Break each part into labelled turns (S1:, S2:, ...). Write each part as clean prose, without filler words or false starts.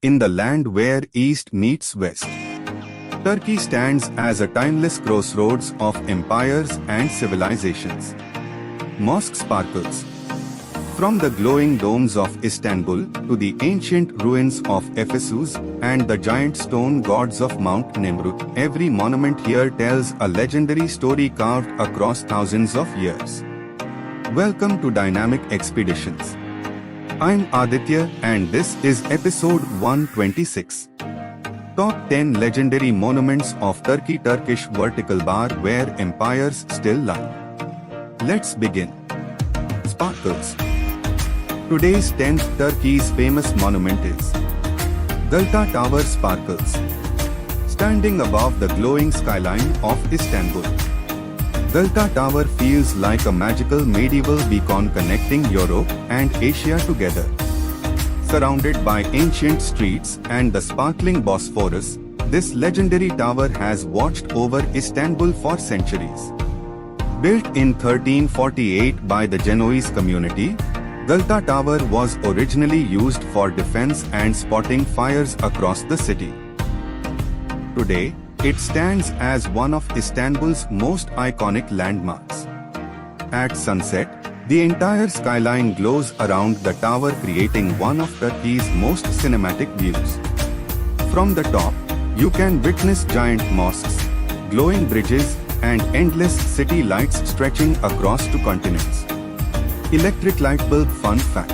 S1: in the land where East meets West. Turkey stands as a timeless crossroads of empires and civilizations. Mosque sparkles. From the glowing domes of Istanbul to the ancient ruins of Ephesus and the giant stone gods of Mount Nemrut, every monument here tells a legendary story carved across thousands of years. Welcome to Dynamic Expeditions. I'm Aditya and this is episode 126. Top 10 Legendary Monuments of Turkey. Turkish vertical bar where empires still lie. Let's begin. Sparkles. Today's 10th Turkey's famous monument is Galata Tower. Sparkles. Standing above the glowing skyline of Istanbul, Galata Tower feels like a magical medieval beacon connecting Europe and Asia together. Surrounded by ancient streets and the sparkling Bosphorus, this legendary tower has watched over Istanbul for centuries. Built in 1348 by the Genoese community, Galata Tower was originally used for defense and spotting fires across the city. Today, it stands as one of Istanbul's most iconic landmarks. At sunset, the entire skyline glows around the tower, creating one of Turkey's most cinematic views. From the top, you can witness giant mosques, glowing bridges, and endless city lights stretching across two continents. Electric light bulb. Fun fact.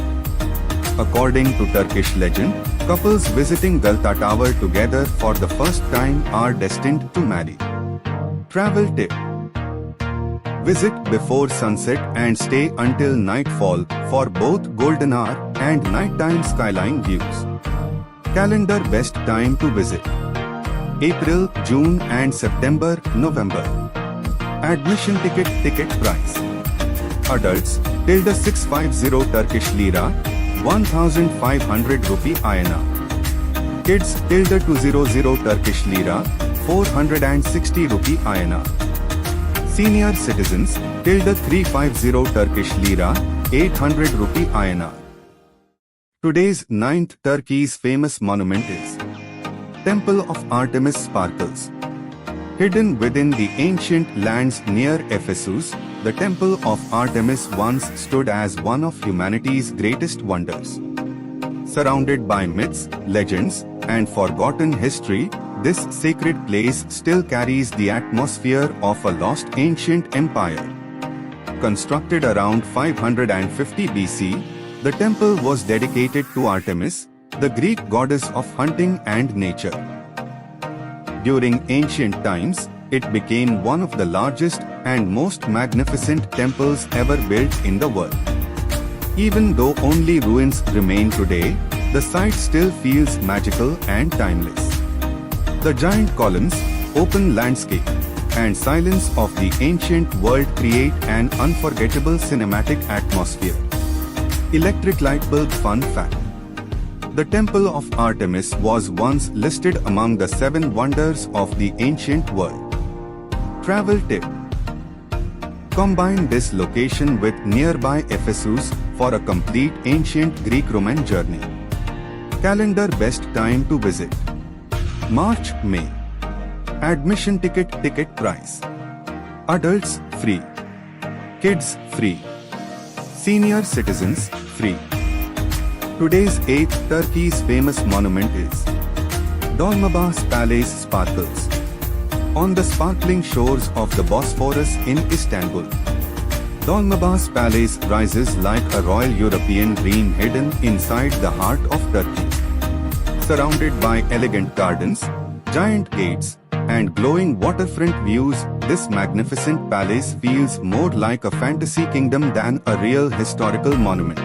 S1: According to Turkish legend, couples visiting Galata Tower together for the first time are destined to marry. Travel tip. Visit before sunset and stay until nightfall for both golden hour and nighttime skyline views. Calendar. Best time to visit: April, June and September, November. Admission ticket price: adults, 650 Turkish lira, 1500 rupee INR. Kids, 200 Turkish lira, 460 rupee INR. Senior citizens, 350 Turkish lira, 800 rupee INR. Today's 9th Turkey's famous monument is Temple of Artemis. Sparkles. Hidden within the ancient lands near Ephesus, the Temple of Artemis once stood as one of humanity's greatest wonders. Surrounded by myths, legends, and forgotten history, this sacred place still carries the atmosphere of a lost ancient empire. Constructed around 550 BC, the temple was dedicated to Artemis, the Greek goddess of hunting and nature. During ancient times, it became one of the largest and most magnificent temples ever built in the world. Even though only ruins remain today, the site still feels magical and timeless. The giant columns, open landscape, and silence of the ancient world create an unforgettable cinematic atmosphere. Electric light bulb. Fun fact. The Temple of Artemis was once listed among the 7 wonders of the ancient world. Travel tip. Combine this location with nearby Ephesus for a complete ancient Greek-Roman journey. Calendar. Best time to visit: March, May. Admission ticket price: adults free, kids free, senior citizens free. Today's 8th Turkey's famous monument is Dolmabahce Palace. Sparkles. On the sparkling shores of the Bosphorus in Istanbul, Dolmabahce Palace rises like a royal European dream hidden inside the heart of Turkey. Surrounded by elegant gardens, giant gates, and glowing waterfront views, this magnificent palace feels more like a fantasy kingdom than a real historical monument.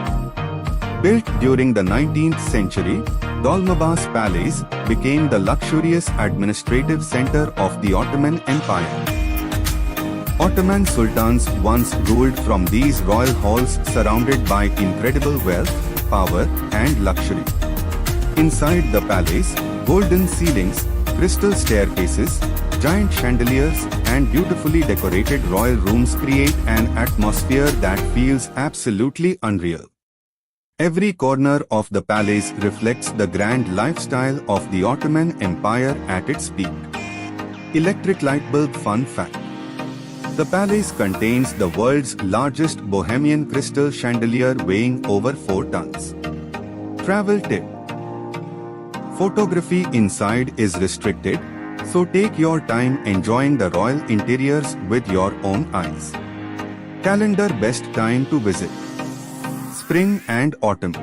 S1: Built during the 19th century, Dolmabahce Palace became the luxurious administrative center of the Ottoman Empire. Ottoman sultans once ruled from these royal halls surrounded by incredible wealth, power, and luxury. Inside the palace, golden ceilings, crystal staircases, giant chandeliers, and beautifully decorated royal rooms create an atmosphere that feels absolutely unreal. Every corner of the palace reflects the grand lifestyle of the Ottoman Empire at its peak. Electric light bulb fun fact. The palace contains the world's largest Bohemian crystal chandelier weighing over 4 tons. Travel tip. Photography inside is restricted, so take your time enjoying the royal interiors with your own eyes. Calendar best time to visit. Spring and autumn.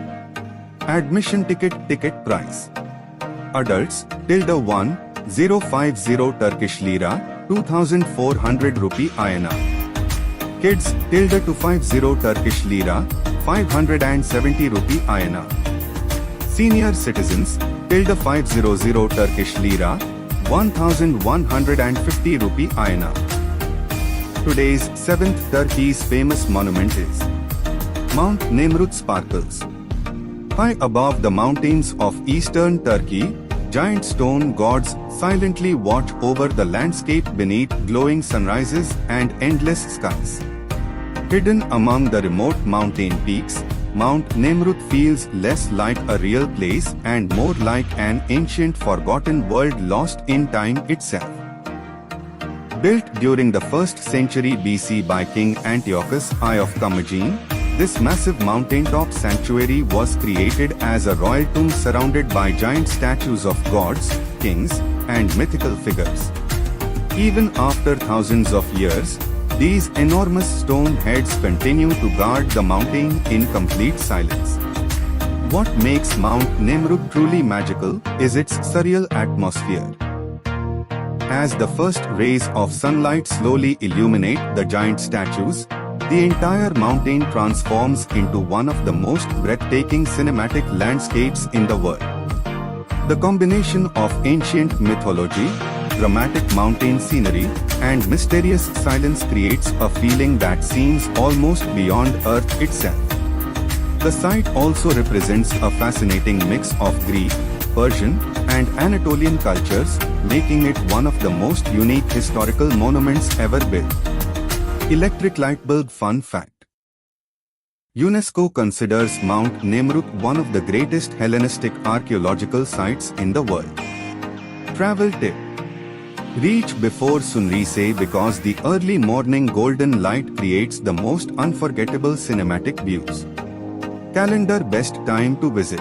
S1: Admission ticket price. Adults, ~1050 Turkish lira, 2400 rupee INR. Kids, ~250 Turkish lira, 570 rupee INR. Senior citizens, ~500 Turkish lira, 1150 rupee INR. Today's 7th Turkey's famous monument is Mount Nemrut sparkles. High above the mountains of eastern Turkey, giant stone gods silently watch over the landscape beneath glowing sunrises and endless skies. Hidden among the remote mountain peaks, Mount Nemrut feels less like a real place and more like an ancient forgotten world lost in time itself. Built during the 1st century BC by King Antiochus I of Commagene, this massive mountaintop sanctuary was created as a royal tomb surrounded by giant statues of gods, kings, and mythical figures. Even after thousands of years, these enormous stone heads continue to guard the mountain in complete silence. What makes Mount Nemrut truly magical is its surreal atmosphere. As the first rays of sunlight slowly illuminate the giant statues, the entire mountain transforms into one of the most breathtaking cinematic landscapes in the world. The combination of ancient mythology, dramatic mountain scenery, and mysterious silence creates a feeling that seems almost beyond Earth itself. The site also represents a fascinating mix of Greek, Persian, and Anatolian cultures, making it one of the most unique historical monuments ever built. Electric light bulb fun fact. UNESCO considers Mount Nemrut one of the greatest Hellenistic archaeological sites in the world. Travel tip. Reach before sunrise because the early morning golden light creates the most unforgettable cinematic views. Calendar best time to visit.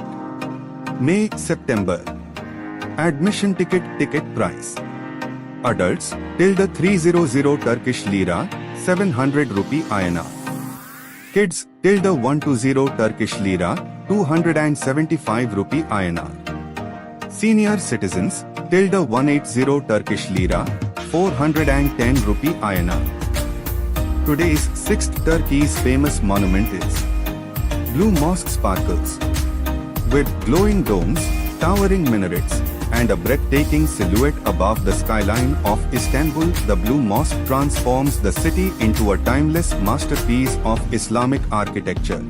S1: May-September. Admission ticket price. Adults, ~300 Turkish lira, 700 rupee INR. Kids, ~120 Turkish lira, 275 rupee INR. Senior citizens, ~180 Turkish lira, 410 rupee INR. Today's 6th Turkey's famous monument is Blue Mosque sparkles. With glowing domes, towering minarets, and a breathtaking silhouette above the skyline of Istanbul, the Blue Mosque transforms the city into a timeless masterpiece of Islamic architecture.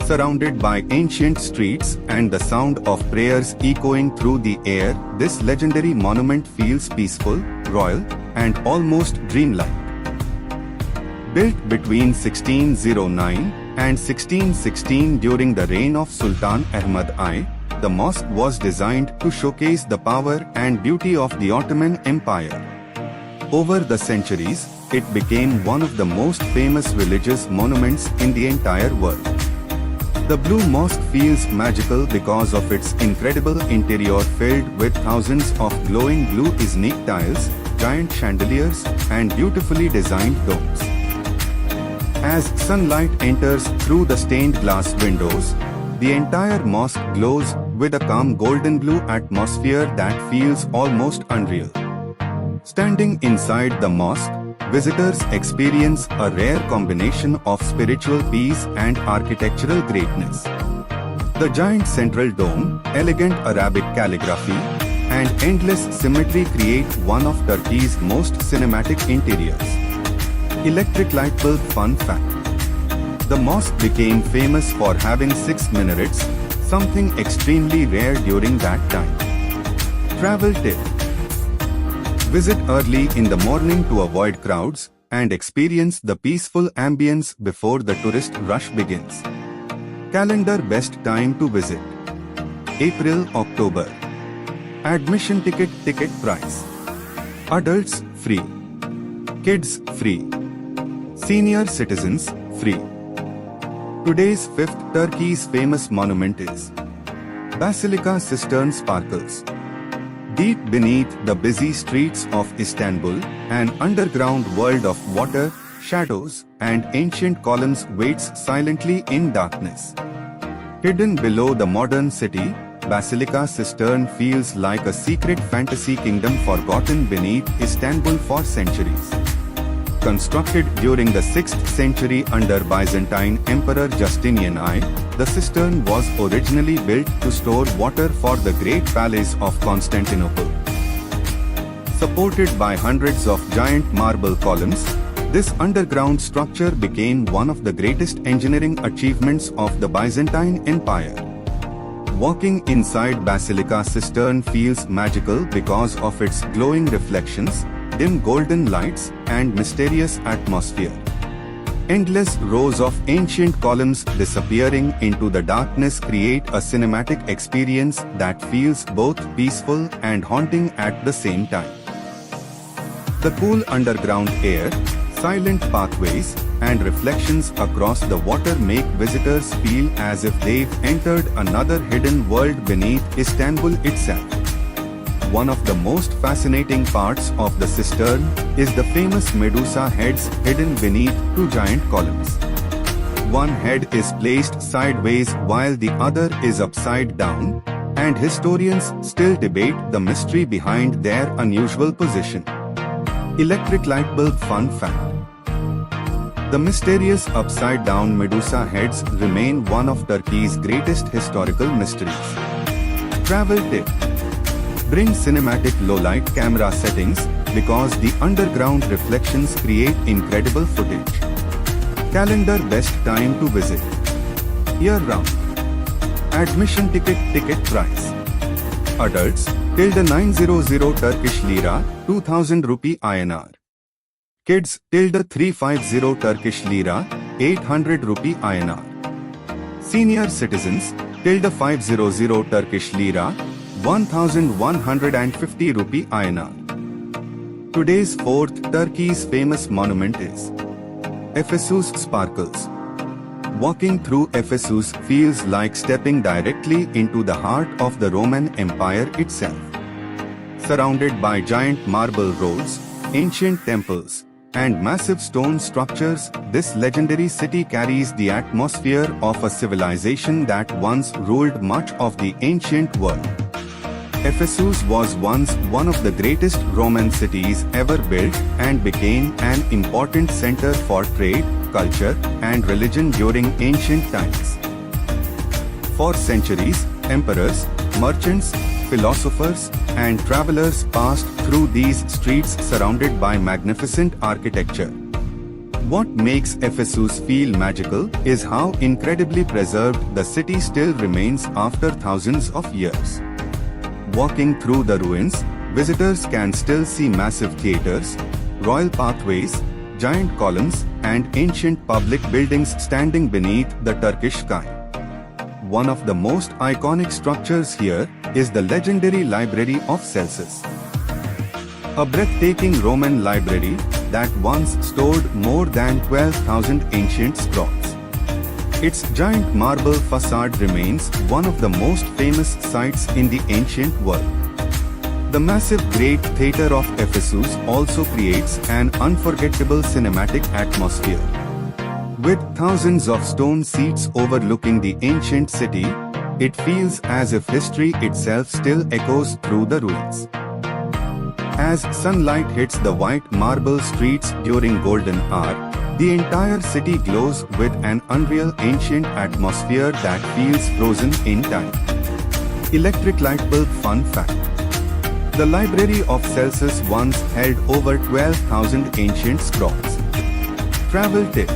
S1: Surrounded by ancient streets and the sound of prayers echoing through the air, this legendary monument feels peaceful, royal, and almost dreamlike. Built between 1609 and 1616 during the reign of Sultan Ahmad I, the mosque was designed to showcase the power and beauty of the Ottoman Empire. Over the centuries, it became one of the most famous religious monuments in the entire world. The Blue Mosque feels magical because of its incredible interior filled with thousands of glowing blue Iznik tiles, giant chandeliers, and beautifully designed domes. As sunlight enters through the stained glass windows, the entire mosque glows with a calm golden blue atmosphere that feels almost unreal. Standing inside the mosque, visitors experience a rare combination of spiritual peace and architectural greatness. The giant central dome, elegant Arabic calligraphy, and endless symmetry create one of Turkey's most cinematic interiors. Electric light bulb fun fact. The mosque became famous for having 6 minarets, something extremely rare during that time. Travel tip. Visit early in the morning to avoid crowds and experience the peaceful ambience before the tourist rush begins. Calendar best time to visit. April, October. Admission ticket price. Adults free. Kids free. Senior citizens free. Today's fifth Turkey's famous monument is Basilica Cistern Sparkles. Deep beneath the busy streets of Istanbul, an underground world of water, shadows, and ancient columns waits silently in darkness. Hidden below the modern city, Basilica Cistern feels like a secret fantasy kingdom forgotten beneath Istanbul for centuries. Constructed during the 6th century under Byzantine Emperor Justinian I, the cistern was originally built to store water for the Great Palace of Constantinople. Supported by hundreds of giant marble columns, this underground structure became one of the greatest engineering achievements of the Byzantine Empire. Walking inside Basilica Cistern feels magical because of its glowing reflections, dim golden lights, and mysterious atmosphere. Endless rows of ancient columns disappearing into the darkness create a cinematic experience that feels both peaceful and haunting at the same time. The cool underground air, silent pathways, and reflections across the water make visitors feel as if they've entered another hidden world beneath Istanbul itself. One of the most fascinating parts of the cistern is the famous Medusa heads hidden beneath two giant columns. One head is placed sideways while the other is upside down, and historians still debate the mystery behind their unusual position. Electric light bulb fun fact. The mysterious upside-down Medusa heads remain one of Turkey's greatest historical mysteries. Travel tip. Bring cinematic low-light camera settings because the underground reflections create incredible footage. Calendar best time to visit. Year-round. Admission ticket price. Adults, till the 900 Turkish lira, 2000 rupee INR. Kids, till the 350 Turkish lira, 800 rupee INR. Senior citizens, till the 500 Turkish lira, 1150 rupee INR. Today's fourth Turkey's famous monument is Ephesus Sparkles. Walking through Ephesus feels like stepping directly into the heart of the Roman Empire itself. Surrounded by giant marble roads, ancient temples, and massive stone structures, this legendary city carries the atmosphere of a civilization that once ruled much of the ancient world. Ephesus was once one of the greatest Roman cities ever built and became an important center for trade, culture, and religion during ancient times. For centuries, emperors, merchants, philosophers, and travelers passed through these streets surrounded by magnificent architecture. What makes Ephesus feel magical is how incredibly preserved the city still remains after thousands of years. Walking through the ruins, visitors can still see massive theaters, royal pathways, giant columns, and ancient public buildings standing beneath the Turkish sky. One of the most iconic structures here is the legendary Library of Celsus. A breathtaking Roman library that once stored more than 12,000 ancient scrolls. Its giant marble facade remains one of the most famous sights in the ancient world. The massive Great Theatre of Ephesus also creates an unforgettable cinematic atmosphere. With thousands of stone seats overlooking the ancient city, it feels as if history itself still echoes through the ruins. As sunlight hits the white marble streets during golden hour, the entire city glows with an unreal ancient atmosphere that feels frozen in time. Electric light bulb fun fact. The Library of Celsus once held over 12,000 ancient scrolls. Travel tip.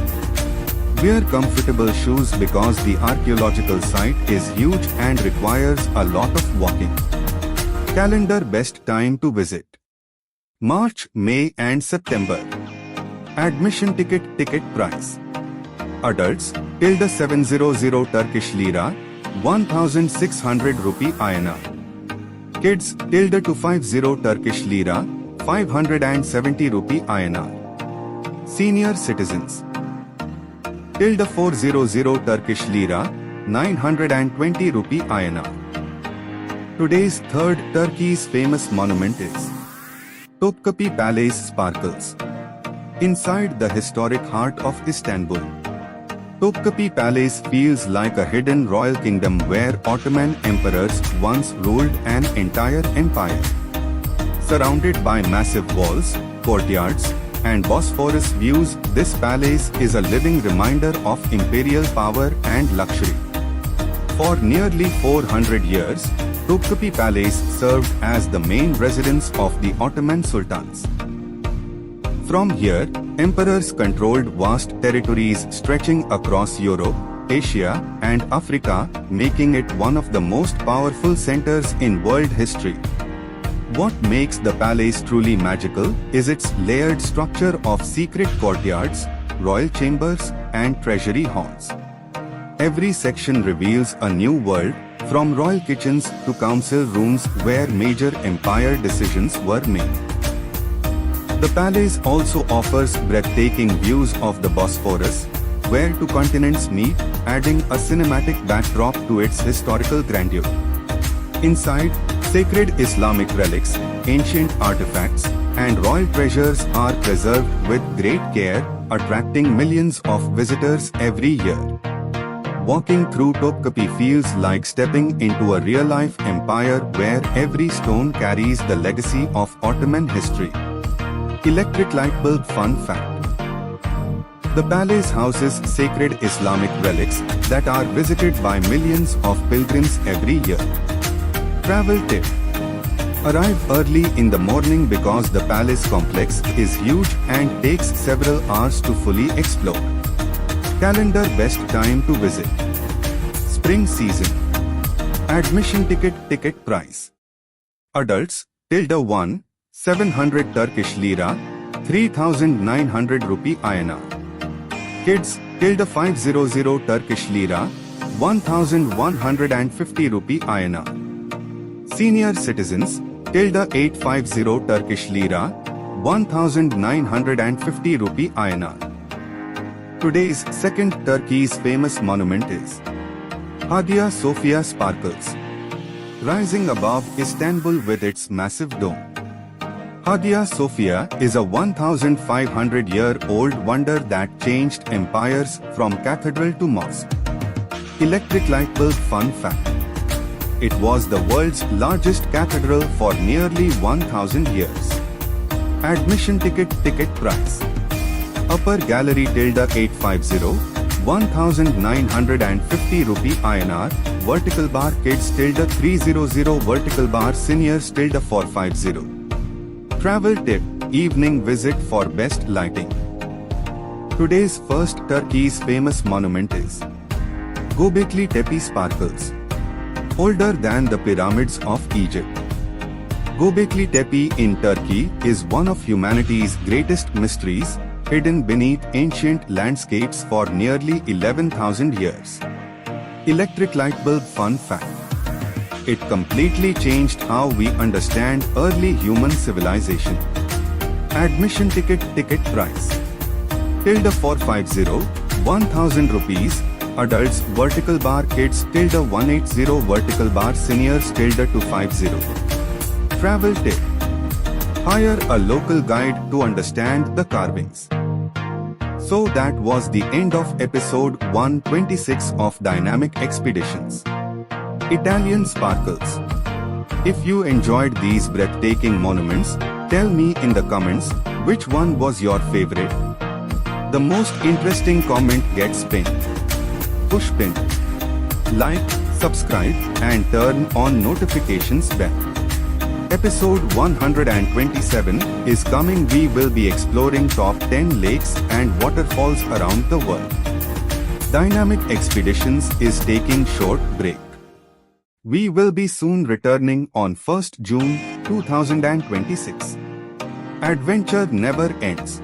S1: Wear comfortable shoes because the archaeological site is huge and requires a lot of walking. Calendar best time to visit. March, May and September. Admission ticket price. Adults, tilde 700 Turkish lira, 1600 rupee INR. Kids, tilde 250 Turkish lira, 570 rupee INR. Senior citizens, tilde 400 Turkish lira, 920 rupee INR. Today's third Turkey's famous monument is Topkapi Palace sparkles. Inside the historic heart of Istanbul, Topkapi Palace feels like a hidden royal kingdom where Ottoman emperors once ruled an entire empire. Surrounded by massive walls, courtyards, and Bosphorus views, this palace is a living reminder of imperial power and luxury. For nearly 400 years, Topkapi Palace served as the main residence of the Ottoman sultans. From here, emperors controlled vast territories stretching across Europe, Asia, and Africa, making it one of the most powerful centers in world history. What makes the palace truly magical is its layered structure of secret courtyards, royal chambers, and treasury halls. Every section reveals a new world, from royal kitchens to council rooms where major empire decisions were made. The palace also offers breathtaking views of the Bosphorus, where two continents meet, adding a cinematic backdrop to its historical grandeur. Inside, sacred Islamic relics, ancient artifacts, and royal treasures are preserved with great care, attracting millions of visitors every year. Walking through Topkapi feels like stepping into a real-life empire where every stone carries the legacy of Ottoman history. Electric light bulb fun fact. The palace houses sacred Islamic relics that are visited by millions of pilgrims every year. Travel tip. Arrive early in the morning because the palace complex is huge and takes several hours to fully explore. Calendar best time to visit. Spring season. Admission ticket price. Adults, tilde 1, 700 Turkish lira, 3900 rupee INR. Kids, tilde 500 Turkish lira, 1150 rupee INR. Senior citizens, tilde 850 Turkish lira, 1950 rupee INR. Today's second Turkey's famous monument is Hagia Sophia sparkles. Rising above Istanbul with its massive dome, Hagia Sophia is a 1,500-year-old wonder that changed empires from cathedral to mosque. Electric light bulb fun fact. It was the world's largest cathedral for nearly 1,000 years. Admission ticket price. Upper gallery tilde 850, 1950 rupee INR, vertical bar kids tilde 300, vertical bar seniors tilde 450. Travel tip, evening visit for best lighting. Today's first Turkey's famous monument is Göbekli Tepe sparkles. Older than the pyramids of Egypt, Göbekli Tepe in Turkey is one of humanity's greatest mysteries, hidden beneath ancient landscapes for nearly 11,000 years. Electric light bulb fun fact. It completely changed how we understand early human civilization. Admission ticket price. Tilde 450, 1000 rupees. Adults vertical bar kids tilde 180 vertical bar seniors tilde 250. Travel tip. Hire a local guide to understand the carvings. So that was the end of episode 126 of Dynamic Expeditions. Italian Sparkles. If you enjoyed these breathtaking monuments, tell me in the comments which one was your favorite. The most interesting comment gets pinned. Push pin. Like, subscribe, and turn on notifications bell. Episode 127 is coming. We will be exploring top 10 lakes and waterfalls around the world. Dynamic Expeditions is taking short break. We will be soon returning on 1st June 2026. Adventure never ends.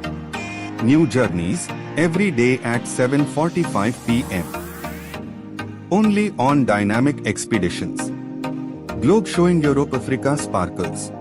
S1: New journeys, every day at 7:45 p.m. Only on Dynamic Expeditions. Globe showing Europe Africa sparkles.